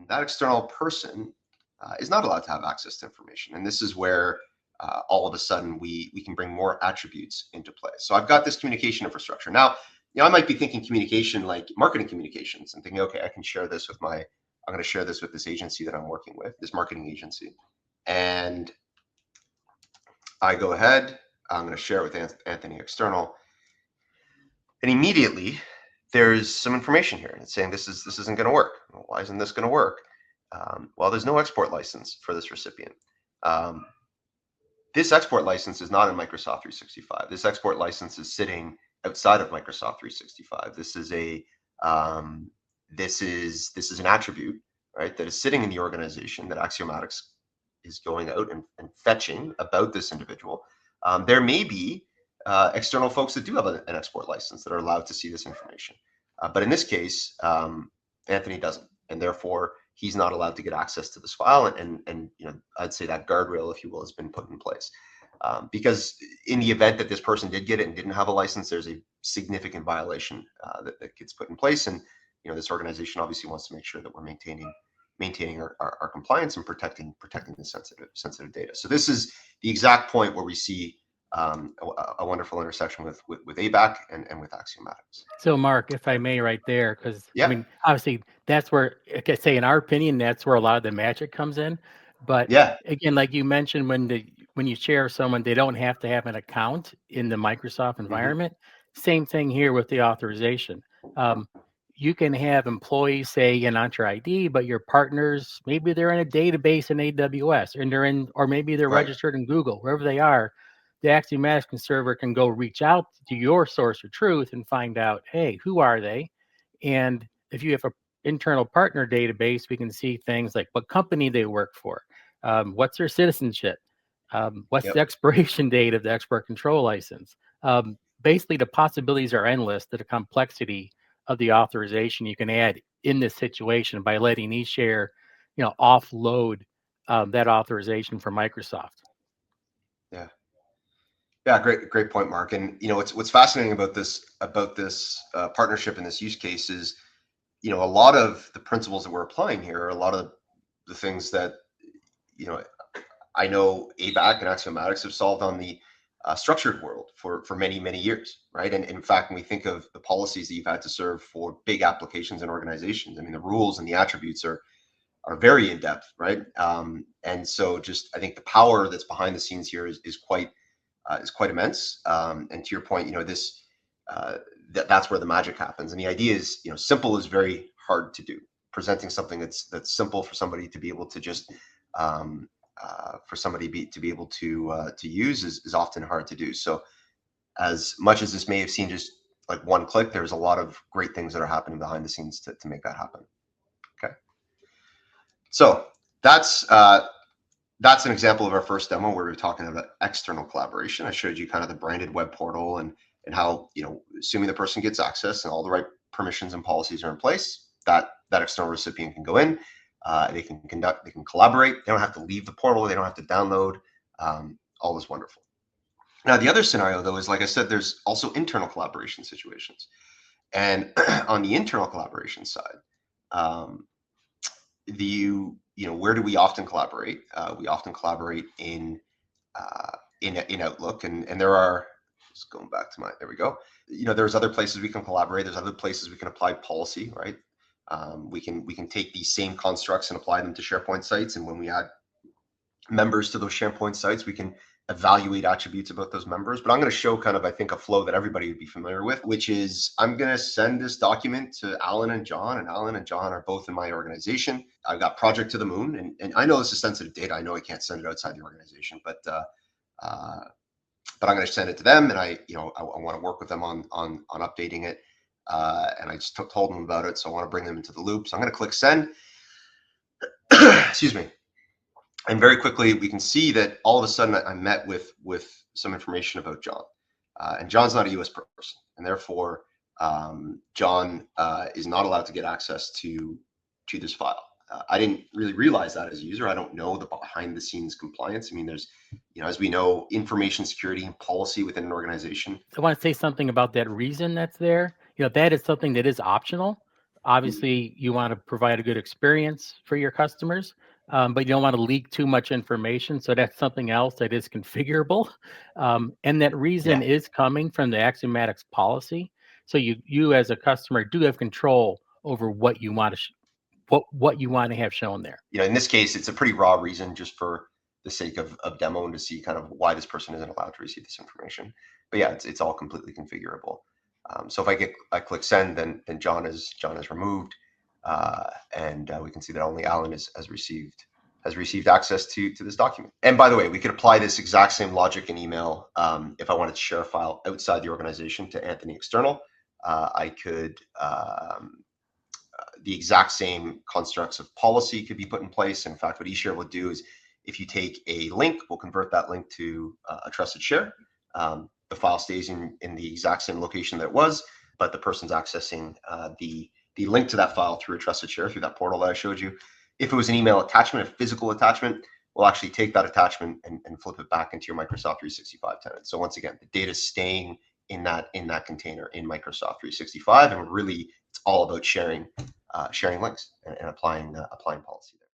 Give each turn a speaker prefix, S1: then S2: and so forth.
S1: that external person is not allowed to have access to information. And this is where all of a sudden we can bring more attributes into play. So I've got this communication infrastructure. Now, I might be thinking communication like marketing communications and thinking, okay, I can share this with I'm going to share this with this agency that I'm working with, this marketing agency. And I go ahead, I'm going to share it with Anthony external. And immediately there's some information here. And it's saying this isn't going to work. Well, why isn't this going to work? Well, there's no export license for this recipient. This export license is not in Microsoft 365. This export license is sitting outside of Microsoft 365. This is an attribute, right, that is sitting in the organization that Axiomatics is going out and fetching about this individual. There may be external folks that do have an export license that are allowed to see this information, but in this case, Anthony doesn't, and therefore he's not allowed to get access to this file. And I'd say that guardrail, if you will, has been put in place. Because in the event that this person did get it and didn't have a license, there's a significant violation that gets put in place. And this organization obviously wants to make sure that we're maintaining our compliance and protecting the sensitive data. So this is the exact point where we see a wonderful intersection with ABAC and with Axiomatics.
S2: So Mark, if I may, right there, because
S1: yeah.
S2: I mean, obviously that's where, like I say, in our opinion, that's where a lot of the magic comes in. But
S1: yeah,
S2: again, like you mentioned, when you share someone, they don't have to have an account in the Microsoft environment. Same thing here with the authorization. You can have employees say an Entra ID, but your partners, maybe they're in a database in AWS, and or maybe they're registered in Google, wherever they are. The Axiomatics server can go reach out to your source of truth and find out, hey, who are they? And if you have an internal partner database, we can see things like what company they work for, what's their citizenship, what's the expiration date of the export control license. Basically, the possibilities are endless to the complexity of the authorization you can add in this situation by letting eShare, offload that authorization from Microsoft.
S1: Yeah, great point, Mark. And what's fascinating about this partnership in this use case is, a lot of the principles that we're applying here are a lot of the things that I know ABAC and Axiomatics have solved on the structured world for many years, right? And in fact, when we think of the policies that you've had to serve for big applications and organizations, I mean, the rules and the attributes are very in depth, right? And so I think the power that's behind the scenes here is quite immense. And to your point, that's where the magic happens. And the idea is, simple is very hard to do. Presenting something that's simple for somebody to be able to just to be able to use is often hard to do. So as much as this may have seemed just like one click, there's a lot of great things that are happening behind the scenes to make that happen. Okay. So that's an example of our first demo where we're talking about external collaboration. I showed you kind of the branded web portal and how, assuming the person gets access and all the right permissions and policies are in place, that external recipient can go in, they can collaborate. They don't have to leave the portal. They don't have to download. All is wonderful. Now, the other scenario, though, is, like I said, there's also internal collaboration situations. And on the internal collaboration side, where do we often collaborate? We often collaborate in Outlook, and there are, just going back to there we go. There's other places we can collaborate. There's other places we can apply policy, right? We can take these same constructs and apply them to SharePoint sites, and when we add members to those SharePoint sites, we can evaluate attributes about those members. But I'm going to show kind of, I think, a flow that everybody would be familiar with, which is I'm going to send this document to Alan and John, and Alan and John are both in my organization. I've got Project to the Moon, and I know this is sensitive data. I know I can't send it outside the organization, but I'm going to send it to them, and I want to work with them on updating it. And I just told them about it, so I want to bring them into the loop. So I'm going to click send. Excuse me. And very quickly, we can see that all of a sudden I'm met with some information about John. And John's not a US person, and therefore John is not allowed to get access to this file. I didn't really realize that as a user. I don't know the behind the scenes compliance. I mean, there's, as we know, information security and policy within an organization.
S2: I want to say something about that reason that's there. That is something that is optional. Obviously, you want to provide a good experience for your customers, but you don't want to leak too much information. So that's something else that is configurable. And that reason
S1: Yeah.
S2: is coming from the Axiomatics policy. So you as a customer do have control over what you want to what you want to have shown there.
S1: In this case, it's a pretty raw reason just for the sake of demo and to see kind of why this person isn't allowed to receive this information. But yeah, it's all completely configurable. So if I click send, then John is removed, and we can see that only Alan has received access to this document. And by the way, we could apply this exact same logic in email. If I wanted to share a file outside the organization to Anthony external, I could. The exact same constructs of policy could be put in place. In fact, what eShare will do is if you take a link, we'll convert that link to a trusted share. The file stays in the exact same location that it was, but the person's accessing the link to that file through a trusted share, through that portal that I showed you. If it was an email attachment, a physical attachment, we'll actually take that attachment and flip it back into your Microsoft 365 tenant. So once again, the data is staying in that container in Microsoft 365, and really it's all about sharing links and applying policy there.